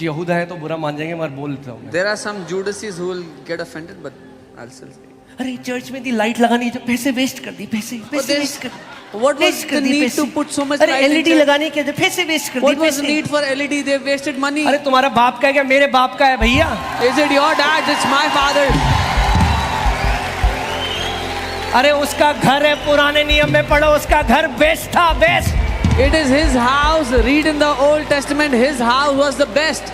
यहूदा है तो बुरा मान जाएंगे, मगर बोल देता हूँ। There are some Judases who will get offended, but I'll still say. अरे चर्च में दी लाइट लगानी है, जो पैसे वेस्ट कर दी, पैसे वेस्ट कर दी। What was the need to put so much अरे light in एलईडी church? लगाने के पैसे वेस्ट कर दी। What was the need for LED? They wasted money. अरे तुम्हारा बाप का है क्या? मेरे बाप का है भैया। Is it your dad? It's my father. अरे उसका घर है, पुराने नियम में पढ़ो, उसका घर बेस्ट था, best. It is his house. Read in the Old Testament. His house was the best.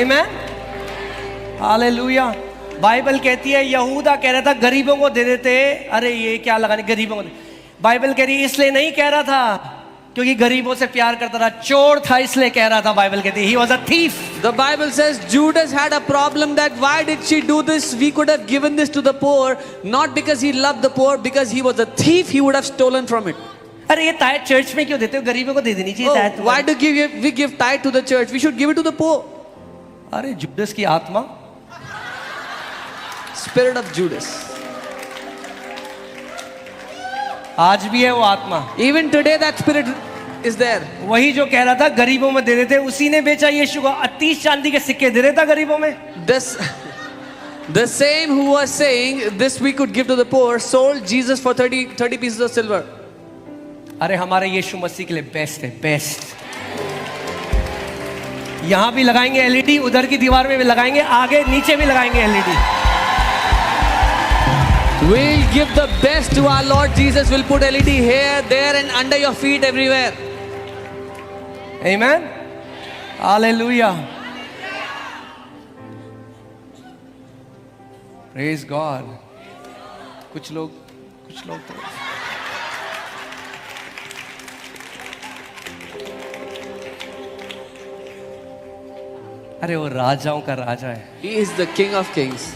Amen. Hallelujah. Bible कहती है यहूदा कह रहा था गरीबों को दे देते, अरे ये क्या लगाने गरीबों को दे। बाइबल कह रही है इसलिए नहीं कह रहा था क्योंकि गरीबों से प्यार करता था, चोर था इसलिए कह रहा था। बाइबल कहती है he was a thief. The Bible says Judas had a problem that why did she do this? We could have given this to the poor, not because he loved the poor, because he was a thief. He would have stolen from it. अरे ये तायत church में क्यों देते हो? गरीबों को दे देनी चाहिए तायत। Why do we give tithe to the church? We should give it to the poor. अरे जुडस की आत्मा, Spirit of Judas. आज भी है वो आत्मा। Even today that spirit is there. वही जो कह रहा था गरीबों में दे देते, उसी ने बेचा यीशु को। 30 चांदी के सिक्के दे देता गरीबों में। The same who was saying this we could give to the poor sold Jesus for 30 pieces of silver. अरे हमारे यीशु मसीह के लिए बेस्ट है, बेस्ट। यहां भी लगाएंगे एलईडी, उधर की दीवार में भी लगाएंगे, आगे नीचे भी लगाएंगे LED. We'll give the best to our Lord Jesus. We'll put LED here, there, and under your feet everywhere. Amen. Hallelujah. Praise God. कुछ लोग तो अरे वो राजाओं का राजा है। He is the King of Kings.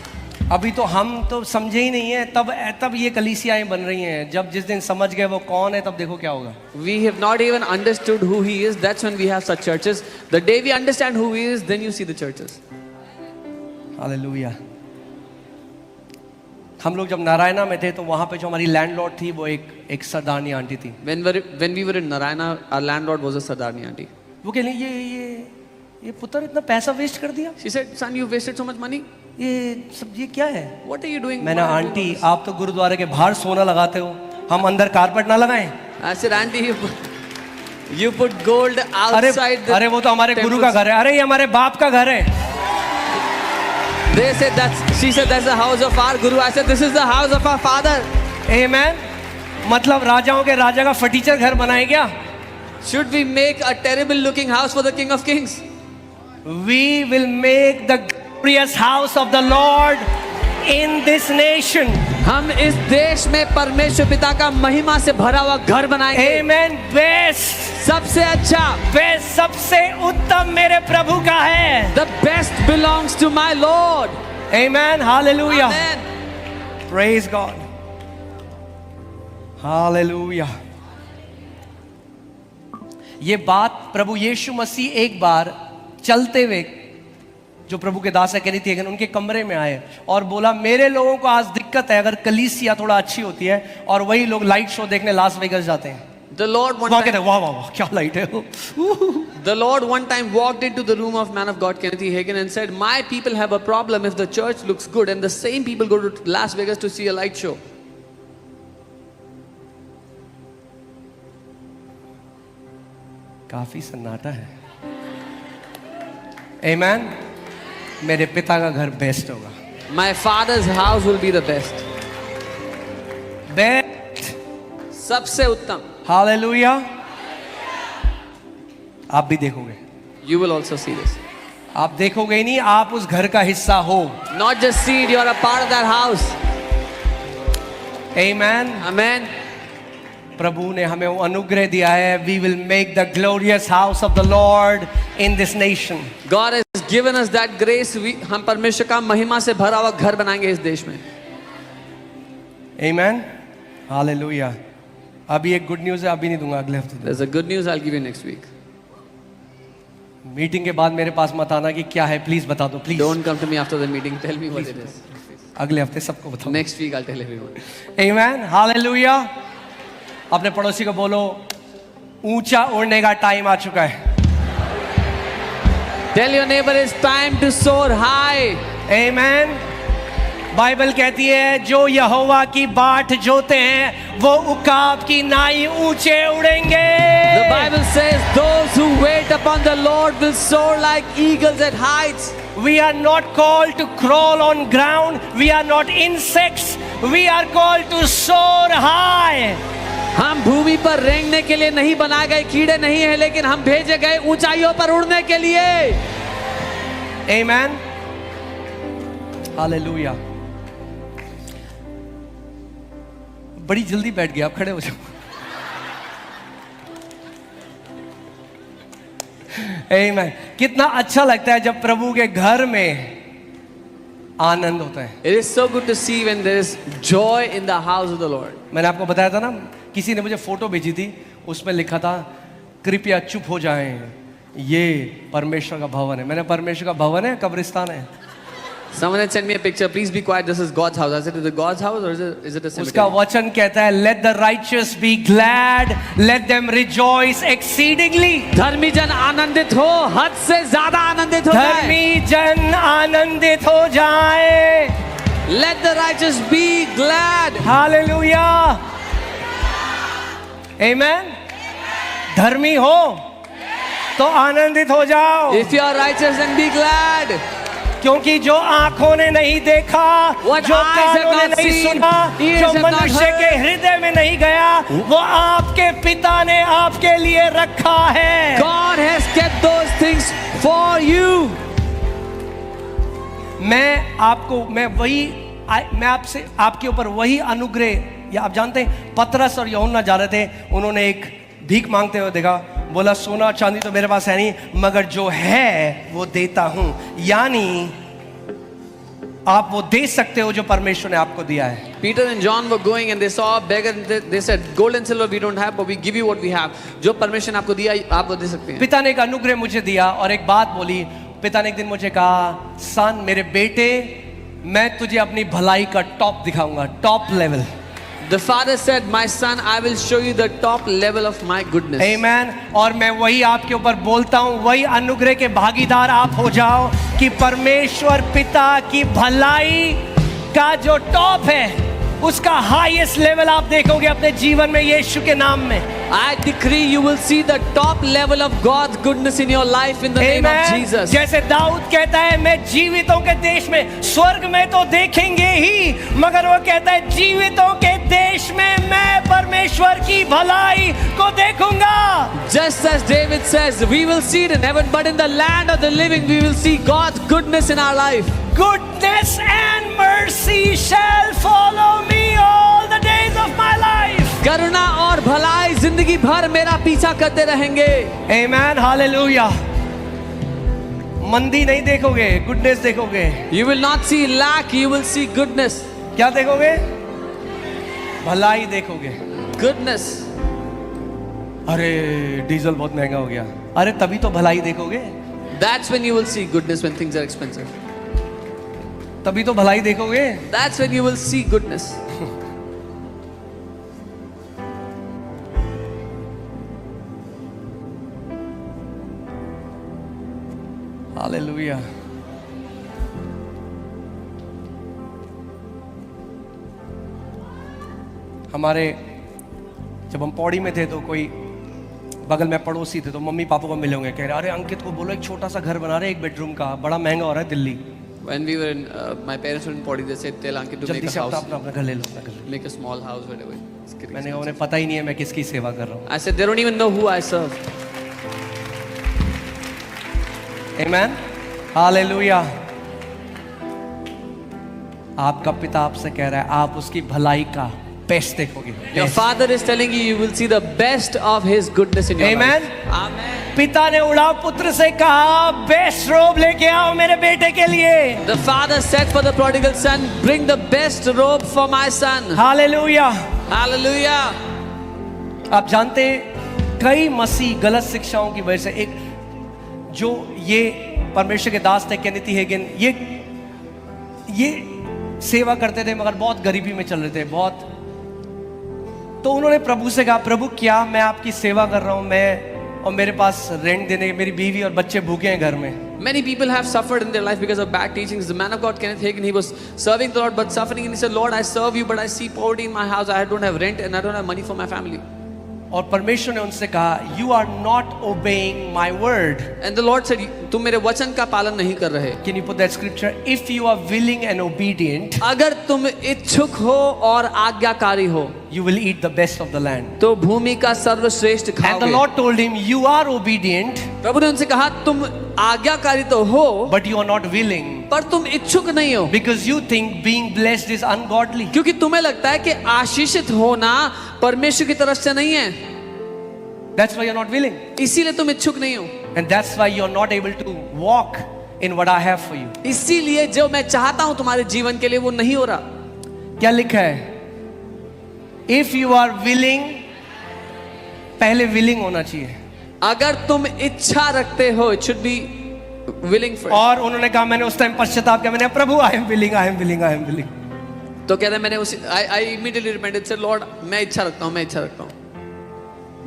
अभी तो हम तो समझे ही नहीं है, तब ये कलीसियाएं बन रही हैं। जब जिस दिन समझ गए वो कौन है, तब देखो क्या होगा। We have not even understood who he is. That's when we have such churches. The day we understand who he is, then you see the churches. Hallelujah. हम लोग जब नारायणा में थे तो वहां पे जो हमारी लैंडलॉर्ड थी वो एक सरदारनी आंटी थी। When we were in Narayana, our landlord was a Sardarni auntie. वो कह रही ये पुत्र इतना पैसा वेस्ट कर दिया। She said, "Son, you wasted so much money. ये क्या है? What are you doing?" मैंने आंटी आप तो गुरुद्वारे के बाहर सोना लगाते हो, हम अंदर कारपेट ना लगाएं? I said, "Auntie, you put gold outside the अरे वो तो हमारे गुरु का घर है। अरे ये हमारे बाप का घर है। They said she said that's the house of our guru. I said this is the house of our father. Amen. मतलब राजाओं के राजा का फटीचर घर बनाए क्या? Should we make a terrible looking house for the King of Kings? We will make the glorious house of the Lord in this nation. हम इस देश में परमेश्वर पिता का महिमा से भरा हुआ घर बनाएंगे। Amen. Best, सबसे अच्छा, बेस्ट, सबसे उत्तम मेरे प्रभु का है। The best belongs to my Lord. Amen. Hallelujah. Amen. Praise God. Hallelujah. ये बात प्रभु यीशु मसीह एक बार चलते हुए जो प्रभु के दास है कह रही थी, उनके कमरे में आए और बोला मेरे लोगों को आज दिक्कत है, अगर कलीसिया थोड़ा अच्छी होती है और वही लोग लाइट शो देखने लास वेगस जाते हैं। The Lord one वाह time, वाह क्या लाइट है वो। The Lord one time walked into the room of man of God Kenneth E. Hagin and said, "My people have a problem if the church looks good and the same people go to Las Vegas to see a light show." काफी सन्नाटा है। Amen. मेरे पिता का घर best होगा। My father's house will be the best. Best, सबसे उत्तम। हालेलुया। आप भी देखोगे। You will also see this. आप देखोगे ही नहीं, आप उस घर का हिस्सा हो। Not just see it, you are a part of that house. Amen. Amen. प्रभु ने हमें वो अनुग्रह दिया है। We will make the glorious house of the Lord in this nation. God has given us that grace. हम परमेश्वर का महिमा से भरा हुआ घर बनाएंगे इस देश में। Amen. Hallelujah. अभी एक गुड न्यूज़ है, अभी नहीं दूंगा, अगले हफ्ते दूंगा। There's a good news I'll give you next week. Meeting के बाद मेरे पास मत आना कि क्या है, प्लीज बता दो please. Don't come to me after the meeting. Tell me what it is. अगले हफ्ते सबको बताओ। Next week I'll tell everyone. Amen. Hallelujah. अपने पड़ोसी को बोलो ऊंचा उड़ने का टाइम आ चुका है। Tell your neighbor it's time to soar high. Amen. Bible कहती है जो यहोवा की बाट जोते हैं वो उकाब की नाई ऊंचे उड़ेंगे। The Bible says those who wait upon the Lord will soar like eagles at heights. We are not called to crawl on ground. We are not insects. We are called to soar high. हम भूमि पर रेंगने के लिए नहीं बनाए गए कीड़े नहीं हैं, लेकिन हम भेजे गए ऊंचाइयों पर उड़ने के लिए। Amen. हालेलुया। बड़ी जल्दी बैठ गया, आप खड़े हो जाओ। Amen. कितना अच्छा लगता है जब प्रभु के घर में आनंद होता है। It is so good to see when there is joy in the house of the Lord. मैंने आपको बताया था ना, किसी ने मुझे फोटो भेजी थी, उसमें लिखा था कृपया चुप हो जाएं, ये परमेश्वर का भवन है। मैंने परमेश्वर का भवन है, कब्रिस्तान है। Someone had sent me a picture. Please be quiet. This is God's house. I said, is it God's house or is it a cemetery? उसका वचन कहता है let the righteous be glad, let them rejoice exceedingly. धर्मी जन आनंदित हो, हद से ज्यादा आनंदित हो जाए। धर्मी जन आनंदित हो जाए। Let the righteous be glad. Hallelujah. Amen. धर्मी हो तो आनंदित हो जाओ, If you are righteous, then be glad. क्योंकि जो आंखों ने नहीं देखा, What जो eyes have कानों ने not नहीं seen, सुना, ears जो have not मनुष्य heard. के हृदय में नहीं गया, वो आपके पिता ने आपके लिए रखा है। God has kept those things for you. मैं आपसे आपके ऊपर वही अनुग्रह, या आप जानते हैं पतरस और यूहन्ना जा रहे थे, उन्होंने एक भीख मांगते हुए देखा, बोला सोना चांदी तो मेरे पास है नहीं, मगर जो है वो देता हूं। यानी आप वो दे सकते हो जो परमेश्वर ने आपको दिया है। Peter and John were going and they saw a beggar and they said, gold and silver we don't have, but we give you what we have. जो परमेश्वर ने आपको दिया आप वो दे सकते हैं। पिता ने एक अनुग्रह मुझे दिया और एक बात बोली। पिता ने एक दिन मुझे कहा, सन मेरे बेटे, मैं तुझे अपनी भलाई का टॉप दिखाऊंगा, top level. The father said, my son, I will show you the top level of my goodness. Amen. और मैं वही आपके ऊपर बोलता हूँ, वही अनुग्रह के भागीदार आप हो जाओ कि परमेश्वर पिता की भलाई का जो टॉप है उसका हाईएस्ट लेवल आप देखोगे अपने जीवन में, यीशु के नाम में। I decree you will see the top level of God's goodness in your life in the name of Jesus. जैसे दाऊद कहता है मैं जीवितों के देश में, स्वर्ग में तो देखेंगे ही, मगर वो कहता है जीवितों के देश में मैं परमेश्वर की भलाई को देखूंगा। Just as David says, we will see it in heaven, but in the land of the living we will see God's goodness in our life. Goodness and mercy shall follow me all the days of my life. करुणा और भलाई जिंदगी भर मेरा पीछा करते रहेंगे। Amen. Hallelujah. मंदी नहीं देखोगे, गुडनेस देखोगे। You will not see lack, you will see goodness. क्या देखोगे? भलाई देखोगे। Goodness. अरे डीजल बहुत महंगा हो गया, अरे तभी तो भलाई देखोगे। That's when you will see goodness when things are expensive. तभी तो भलाई देखोगे। That's when you will see goodness. Hallelujah. हमारे जब हम पौड़ी में थे तो कोई बगल में पड़ोसी थे, तो मम्मी पापा को मिले होंगे, कह रहे अरे अंकित को बोलो एक छोटा सा घर बना रहे, एक बेडरूम का, बड़ा महंगा हो रहा है Delhi. When we were in, my parents were in Podi, they said, tell Ankit to make जल्दी a से house, अपना घर ले लो, अपना घर ले make a small house, whatever. It's getting लो। मैंने expensive. उन्हें पता ही नहीं है मैं किसकी सेवा कर रहा हूँ। I said, they don't even know who I serve. Amen. Hallelujah. आपका पिता आपसे कह रहा है आप उसकी भलाई का बेस्ट देखोगे। Your father is telling you, you will see the best of his goodness in your Amen. life. Amen. पिता ने उड़ाव पुत्र से कहा बेस्ट रोब लेके आओ मेरे बेटे के लिए। The father said for the prodigal son, bring the best robe for my son. Hallelujah. Hallelujah. आप जानते हैं कई मसीह गलत शिक्षाओं की वजह से, एक जो ये परमेश्वर के दास थे केनेथी हेगिन, ये सेवा करते थे मगर बहुत गरीबी में चल रहे थे बहुत। तो उन्होंने प्रभु से कहा प्रभु क्या मैं आपकी सेवा कर रहा हूं, मैं और मेरे पास रेंट देने, मेरी बीवी और बच्चे भूखे हैं घर में, Many people have suffered in their life because of bad teachings. The man of God, Kenneth Hagin, he was serving the Lord but suffering, and he said, Lord, I serve you, but I see poverty in my house. I don't have rent and I don't have money for my family. और परमेश्वर ने उनसे कहा, you are not obeying my word. And the Lord said, तुम मेरे वचन का पालन नहीं कर रहे. Can you put that scripture? If you are willing and obedient, अगर तुम इच्छुक हो और आज्ञाकारी हो, you will eat the best of the land. तो भूमि का सर्वश्रेष्ठ And the खाओगे. Lord told him, you are obedient, प्रभु ने उनसे कहा, तुम आज्ञाकारी तो हो, but you are not willing, पर तुम इच्छुक नहीं हो, because you think being blessed is ungodly. क्योंकि तुम्हें लगता है कि आशीषित होना परमेश्वर की तरफ से नहीं है. That's why you're not willing. इसीलिए तुम इच्छुक नहीं हो. And that's why you're not able to walk in what I have for you. इसीलिए जो मैं चाहता हूं तुम्हारे जीवन के लिए वो नहीं हो रहा. क्या लिखा है? If you are willing, पहले willing होना चाहिए. अगर तुम इच्छा रखते हो, it should be willing first. और उन्होंने कहा, मैंने उस टाइम पश्चाताप किया, मैंने प्रभु I am willing, I am willing, I am willing. तो कहते हैं मैंने I immediately repented, said Lord, मैं इच्छा रखता हूं, मैं इच्छा रखता हूं.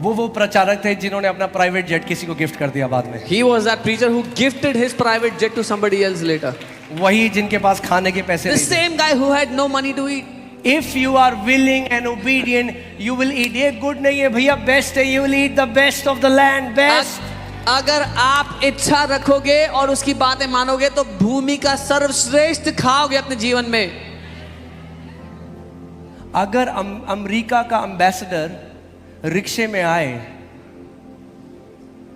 वो प्रचारक थे जिन्होंने अपना प्राइवेट जेट किसी को गिफ्ट कर दिया बाद में. He was that preacher who gifted his private jet to somebody else later. वही जिनके पास खाने के पैसे The नहीं थे. same guy who had no money to eat. If you are willing and obedient, you will eat. ये good नहीं है भैया, बेस्ट है. You will eat the best of the land, best. अगर आप इच्छा रखोगे और उसकी बातें मानोगे तो भूमि का सर्वश्रेष्ठ खाओगे अपने जीवन में. अगर अमेरिका का एम्बेसडर रिक्शे में आए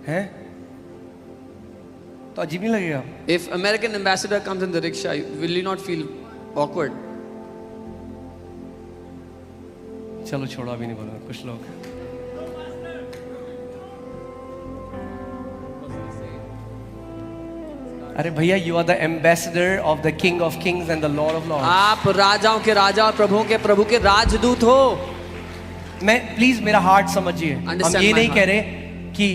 हैं तो अजीब नहीं लगेगा? If American ambassador comes in the rickshaw, will you not feel awkward? चलो छोड़ो, अभी नहीं बोलूंगा. कुछ लोग अरे भैया, you are the ambassador of the king of kings and the lord of lords. आप राजाओं के राजा और प्रभुओं के प्रभु के राजदूत हो. मैं प्लीज मेरा हार्ट समझिए. हम Understand ये my नहीं heart. कह रहे कि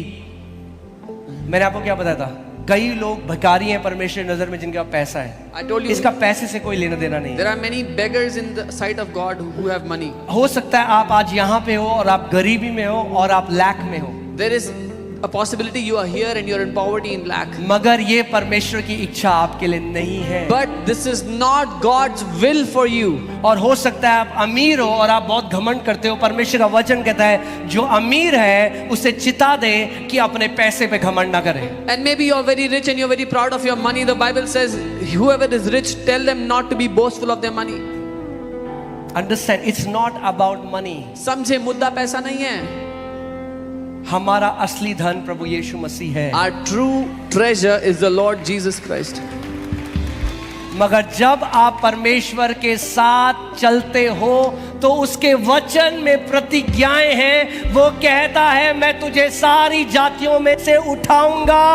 मैंने आपको क्या बताया था, कई लोग भिखारी हैं परमेश्वर की नजर में जिनके पास पैसा है. I told you इसका पैसे से कोई लेना देना नहीं. there are many beggars in the sight of God who have money. हो सकता है आप आज यहाँ पे हो और आप गरीबी में हो और आप लैक में हो, There is a possibility you are here and you are in poverty and lack. मगर ये परमेश्वर की इच्छा आपके लिए नहीं है. But this is not God's will for you. और हो सकता है आप अमीर हो और आप बहुत घमंड करते हो. परमेश्वर का वचन कहता है जो अमीर है उसे चिता दे कि अपने पैसे पे घमंड ना करे. And maybe you are very rich and you are very proud of your money. The Bible says whoever is rich, tell them not to be boastful of their money. Understand, it's not about money. समझे, मुद्दा पैसा नहीं है. हमारा असली धन प्रभु यीशु मसीह है. Our true treasure is the Lord Jesus Christ. मगर जब आप परमेश्वर के साथ चलते हो तो उसके वचन में प्रतिज्ञाएं हैं. वो कहता है मैं तुझे सारी जातियों में से उठाऊंगा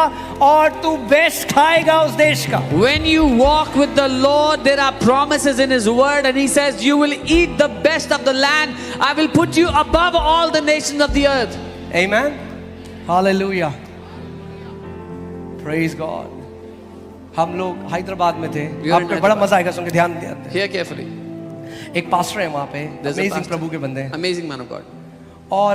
और तू बेस्ट खाएगा उस देश का. When you walk with the Lord, there are promises in His word, and He says you will eat the best of the land. I will put you above all the nations of the earth. Amen. Hallelujah. Praise God. हम लोग हैदराबाद में थे. We are in आपको बड़ा Hyderabad. मजा आएगा सुन के. ध्यान दें. Hear carefully. एक पास्टर है वहाँ पे, There's a अमेजिंग pastor. प्रभु के बंदे हैं. Amazing man of God. और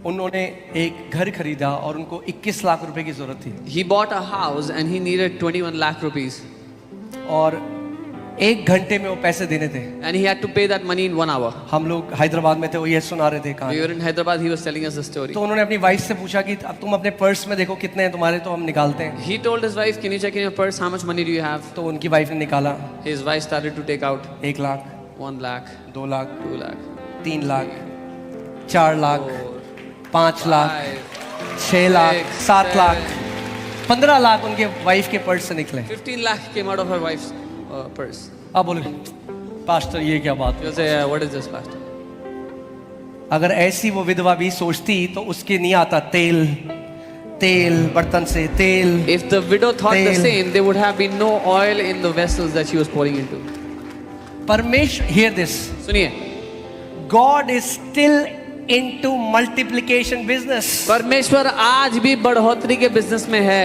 उन्होंने एक घर खरीदा और उनको 21 लाख रुपए की जरूरत थी. He bought a house and he needed 21 lakh rupees. और 1 घंटे में वो पैसे देने थे. And he had to pay that money in 1 hour. हम लोग हैदराबाद में थे, वो ये सुना रहे थे We कहानी. were in Hyderabad, he was telling us the story. तो उन्होंने अपनी वाइफ से पूछा कि अब तुम अपने पर्स में देखो कितने हैं तुम्हारे, तो हम निकालते हैं. He told his wife, can you check in your purse, how much money do you have? तो उनकी वाइफ ने निकाला. His wife started to take out 1 lakh, 1 lakh, 2 lakh, 2 lakh, 3 lakh, 4 lakh, 4, 5 lakh, 5, 6 lakh, 6, 7 lakh, 15 lakh उनके वाइफ के पर्स से निकले. 15 lakh came out of her wife's purse. अब बोलो पास्टर ये क्या बात You'll है? say, what is this, pastor? अगर ऐसी वो विधवा भी सोचती तो उसके नहीं आता तेल, तेल बर्तन से तेल. If the widow thought the Tail. same, there would have been no oil in the vessels that she was pouring into. परमेश्वर, hear this, सुनिए, God is still into multiplication business. परमेश्वर आज भी बढ़ोतरी के बिजनेस में है.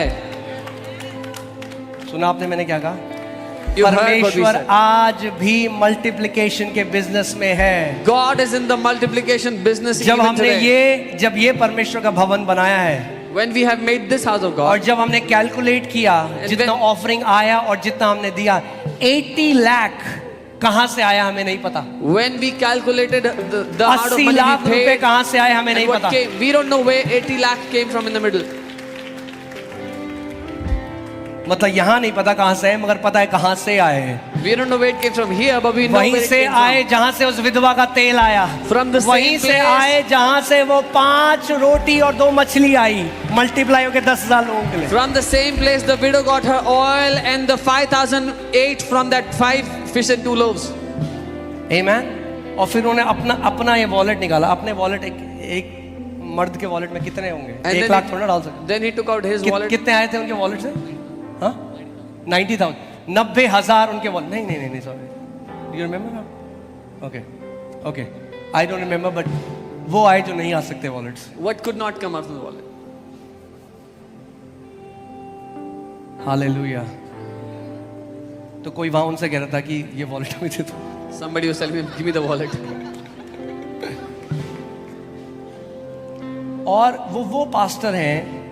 सुना आपने मैंने क्या कहा? You heard what we परमेश्वर said. आज भी मल्टीप्लिकेशन के बिजनेस में है. God is in the multiplication business जब even हमने today. जब ये परमेश्वर का भवन बनाया है, When we have made this house of और God, जब हमने कैलकुलेट किया जितना when- ऑफरिंग आया और जितना हमने दिया, 80 लाख कहां से आया हमें नहीं पता। when we calculated the amount of 80 money lakh we रुपए paid, कहां से आए हमें and नहीं what पता। came, we don't know where 80 lakh came from in the middle. मतलब यहां नहीं पता कहां से है, मगर पता है कहां से आए हैं। We don't know where it came from here, but we know वहीं where it से came आए from. जहां से उस विधवा का तेल आया, From the same वहीं से place. आए जहां से वो 5 रोटी और 2 मछली आई, मल्टीप्लाई होकर 10,000 लोगों के लिए। From the same place, the widow got her oil, and the 5,000 ate from that 5 fish and 2 loaves. आमेन। और फिर उन्होंने अपना ये वॉलेट निकाला। अपने वॉलेट एक मर्द के वॉलेट में कितने होंगे? And 1 लाख थोड़ा डाल सकते। Then he took out his wallet. कितने आए थे उनके वॉलेट से? हाँ, 90,000, 90,000 उनके वॉलेट। नहीं sorry, you remember? Okay, I don't remember, but वो आए जो नहीं आ सकते वॉलेट से। What could not come out from the wallet? Hallelujah. तो कोई वहां उनसे कह रहा था कि ये वॉलेट मुझे दे दो। Somebody was telling me, give me the wallet. और वो पास्टर हैं,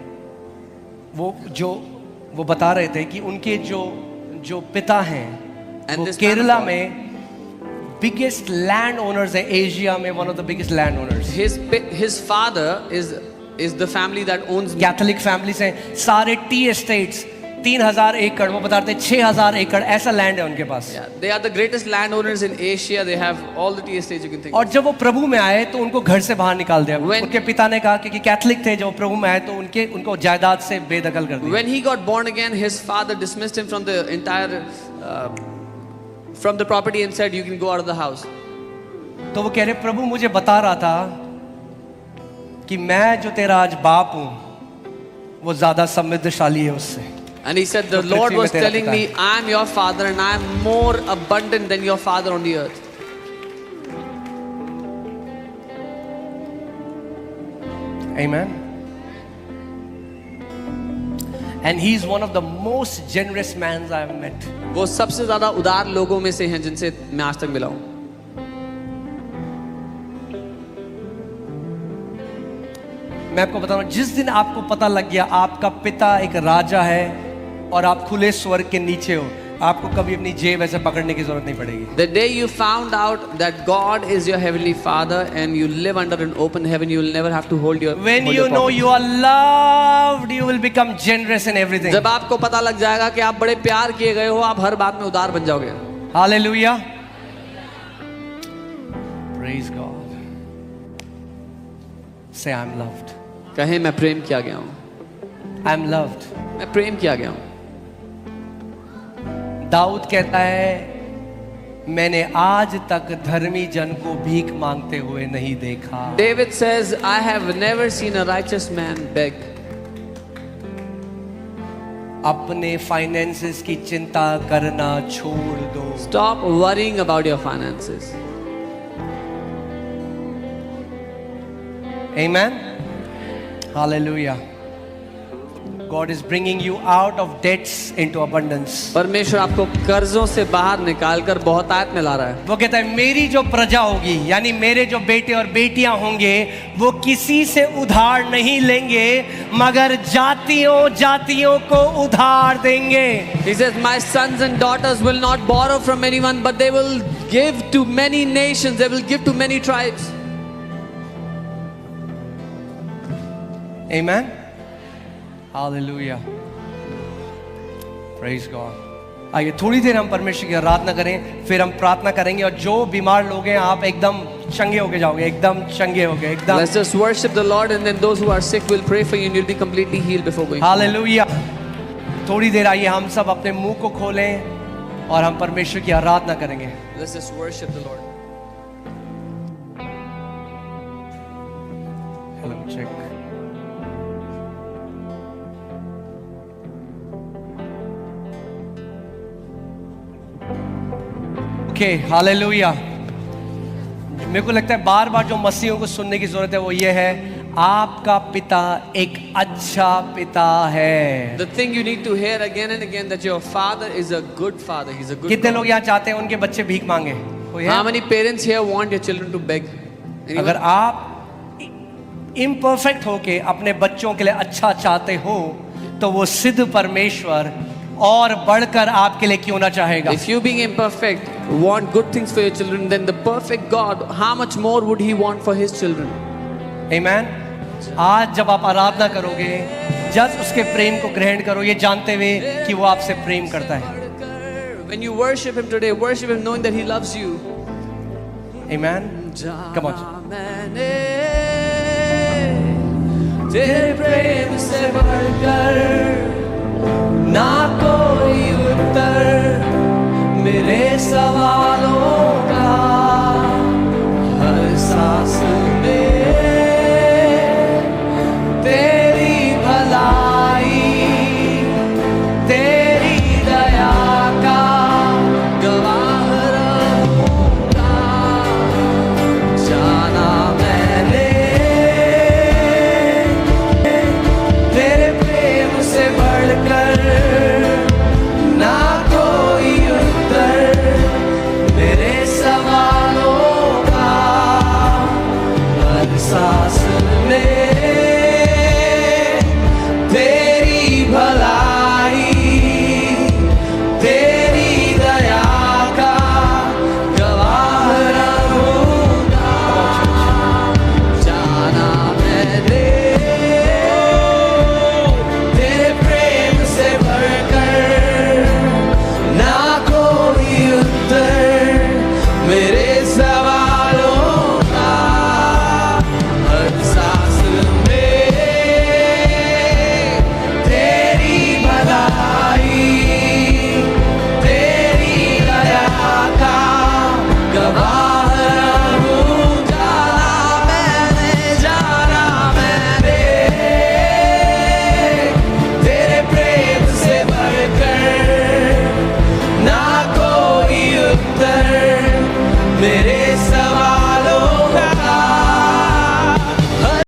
वो बता रहे थे कि उनके जो पिता हैं And वो this Kerala man of God- में बिगेस्ट लैंड ओनर्स है, एशिया में one of the biggest land owners. His father is the family that owns. Catholic family से सारे टी एस्टेट्स 3,000 एकड़, वो बताते हैं 6,000 एकड़ ऐसा लैंड है उनके पास। Yeah, they are the greatest landowners in Asia. They have all the tea estates you can think और of. जब वो प्रभु में आए तो उनको घर से बाहर निकाल दिया। When- उनके पिता ने कहा कि कैथोलिक थे, जब वो प्रभु में आए तो उनको जायदाद से बेदखल कर दिया। When he got born again, his father dismissed him from the entire from the property and said, "You can go out of the house." तो वो कह रहे, प्रभु मुझे बता रहा था कि मैं जो तेरा आज बाप हूं वो ज्यादा समृद्धशाली है उससे। And he said, "The जो Lord पृथ्वी में was तेरा telling पिता me, I am your father and I am more abundant than your father on the earth." Amen. And he's one of the most generous men I have met. वो सबसे ज्यादा उदार लोगों में से हैं जिनसे मैं आज तक मिला हूं। मैं आपको बता रहा हूं, जिस दिन आपको पता लग गया आपका पिता एक राजा है और आप खुले स्वर्ग के नीचे हो, आपको कभी अपनी जेब ऐसे पकड़ने की जरूरत नहीं पड़ेगी। The day you found out that God is your heavenly Father and you live under an open heaven, you will never have to hold your. When hold you your know property. you are loved, you will become generous in everything. जब आपको पता लग जाएगा कि आप बड़े प्यार किए गए हो, आप हर बात में उदार बन जाओगे। Hallelujah. Praise God. Say I'm loved. कहे मैं प्रेम किया गया हूं। I'm loved. मैं प्रेम किया गया हूं। दाऊद कहता है, मैंने आज तक धर्मी जन को भीख मांगते हुए नहीं देखा। David says, "I have never seen a righteous man beg." अपने फाइनेंसेस की चिंता करना छोड़ दो। Stop worrying about your finances. Amen. Hallelujah. God is bringing you out of debts into abundance. परमेश्वर आपको कर्जों से बाहर निकालकर बहुतायत में ला रहा है। वो कहता है, मेरी जो प्रजा होगी, यानी मेरे जो बेटे और बेटियां होंगे, वो किसी से उधार नहीं लेंगे, मगर जातियों को उधार देंगे। He says, "My sons and daughters will not borrow from anyone, but they will give to many nations. They will give to many tribes." Amen. Hallelujah. Praise God. आइए थोड़ी देर हम परमेश्वर की आराधना करें, फिर हम प्रार्थना करेंगे। और जो बीमार लोग हैं, आप एकदम चंगे होके जाओगे, एकदम चंगे होगे, एकदम। Let's just worship the Lord, and then those who are sick will pray for you, and you'll be completely healed before going. Hallelujah. थोड़ी देर आइए हम सब अपने मुंह को खोलें और हम परमेश्वर की आराधना करेंगे। Let's just worship the Lord. Hello check. Okay, hallelujah. मेरे को लगता है बार बार जो मसीहों को सुनने की जरूरत है वो ये है, आपका पिता एक अच्छा पिता है। The thing you need to hear again and again, that your father is a good father. He's a good कितने God. लोग यहाँ चाहते हैं उनके बच्चे भीख मांगे? कोई है? How many parents here want your children to beg? Anyone? अगर आप इम्परफेक्ट होके अपने बच्चों के लिए अच्छा चाहते हो, तो वो सिद्ध परमेश्वर और बढ़कर आपके लिए क्यों ना चाहेगा? If you being imperfect want good things for your children, then the perfect God, how much more would he want for his children? आमेन। आज जब आप आराधना करोगे, जब उसके प्रेम को ग्रहण करो, ये जानते हुए कि वो आपसे प्रेम करता है। When you worship him today, worship him knowing that he loves you. Amen. Come on. तेरे प्रेम से बढ़कर